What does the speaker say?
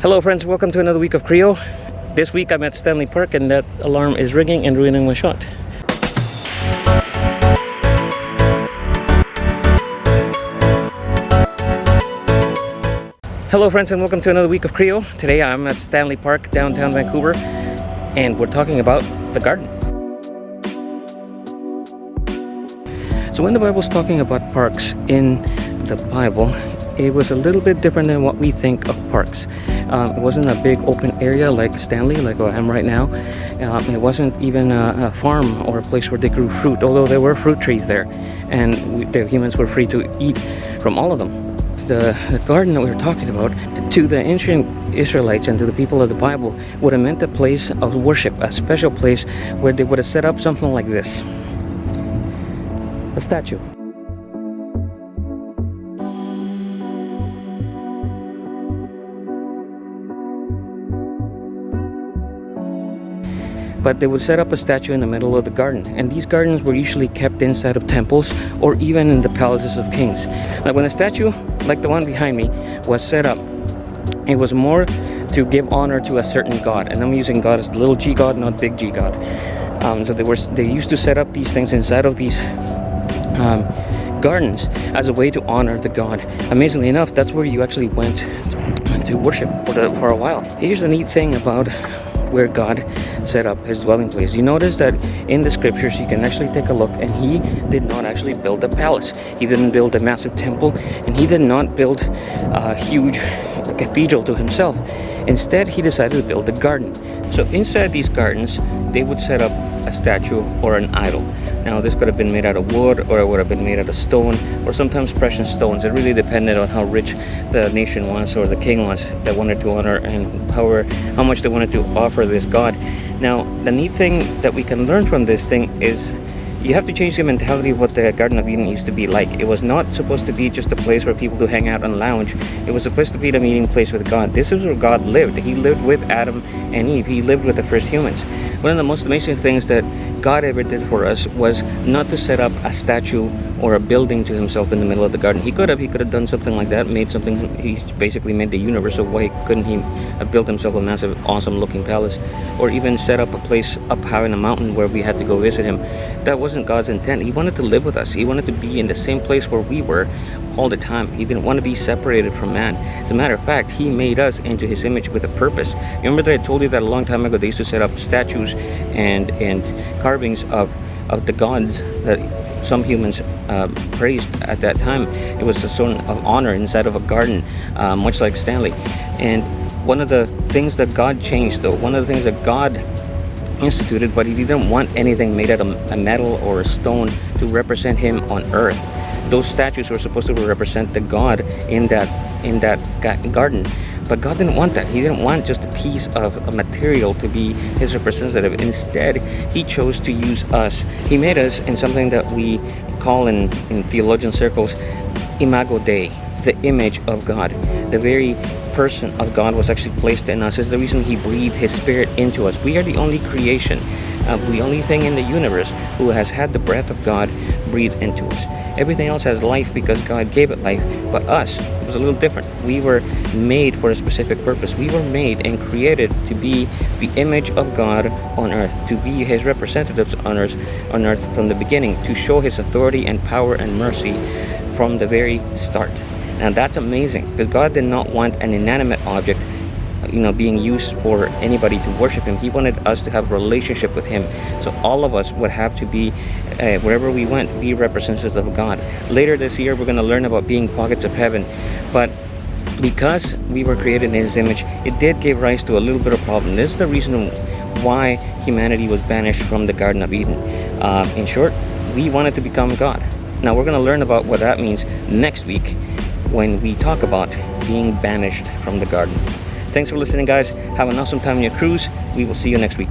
Hello friends, welcome to another week of Creo. This week I'm at Stanley Park and that alarm is ringing and ruining my shot. Hello friends and welcome to another week of Creo. Today I'm at Stanley Park, downtown Vancouver, and we're talking about the garden. So when the Bible's talking about parks in the Bible, it was a little bit different than what we think of parks. It wasn't a big open area like Stanley, like where I am right now. It wasn't even a farm or a place where they grew fruit, although there were fruit trees there, and the humans were free to eat from all of them. The garden that we were talking about, to the ancient Israelites and to the people of the Bible, would have meant a place of worship, a special place where they would have set up something like this. A statue. But they would set up a statue in the middle of the garden, and these gardens were usually kept inside of temples or even in the palaces of kings. Now when a statue like the one behind me was set up, it was more to give honor to a certain god, and I'm using God as little g god, not big G god. So they used to set up these things inside of these gardens as a way to honor the god. Amazingly enough, that's where you actually went to worship for a while. Here's the neat thing about where God set up his dwelling place. You notice that in the scriptures you can actually take a look, and he did not actually build a palace. He didn't build a massive temple, and he did not build a huge cathedral to himself. Instead, he decided to build a garden. So inside these gardens, they would set up a statue or an idol. Now this could have been made out of wood, or it would have been made out of stone, or sometimes precious stones. It really depended on how rich the nation was or the king was that wanted to honor, and how much they wanted to offer this god. Now the neat thing that we can learn from this thing is you have to change the mentality of what the Garden of Eden used to be like. It was not supposed to be just a place where people do hang out and lounge. It was supposed to be the meeting place with God. This is where God lived. He lived with Adam and Eve. He lived with the first humans. One of the most amazing things that God ever did for us was not to set up a statue or a building to himself in the middle of the garden. He could have done something like that, he basically made the universe, so why couldn't he have built himself a massive, awesome looking palace, or even set up a place up high in a mountain where we had to go visit him? That wasn't God's intent. He wanted to live with us. He wanted to be in the same place where we were all the time. He didn't want to be separated from man. As a matter of fact, he made us into his image with a purpose. Remember that I told you that a long time ago they used to set up statues and carvings of the gods that some humans praised at that time. It was a sort of honor inside of a garden, much like Stanley. And one of the things that God changed, though, one of the things that God instituted, but he didn't want anything made out of a metal or a stone to represent him on earth. Those statues were supposed to represent the God in that garden. But God didn't want that. He didn't want just a piece of a material to be his representative. Instead, he chose to use us. He made us in something that we call in theologian circles imago Dei, the image of God. The very person of God was actually placed in us. Is the reason he breathed his spirit into us. We are the only creation, the only thing in the universe who has had the breath of God breathed into us. Everything else has life because God gave it life, but us, it was a little different. We were made for a specific purpose. We were made and created to be the image of God on earth, to be his representatives on earth from the beginning, to show his authority and power and mercy from the very start. And that's amazing, because God did not want an inanimate object being used for anybody to worship him. He wanted us to have a relationship with him. So all of us would have to be, wherever we went, be representatives of God. Later this year, we're going to learn about being pockets of heaven. But because we were created in his image, it did give rise to a little bit of problem. This is the reason why humanity was banished from the Garden of Eden. In short, we wanted to become God. Now we're going to learn about what that means next week when we talk about being banished from the garden. Thanks for listening, guys. Have an awesome time on your cruise. We will see you next week.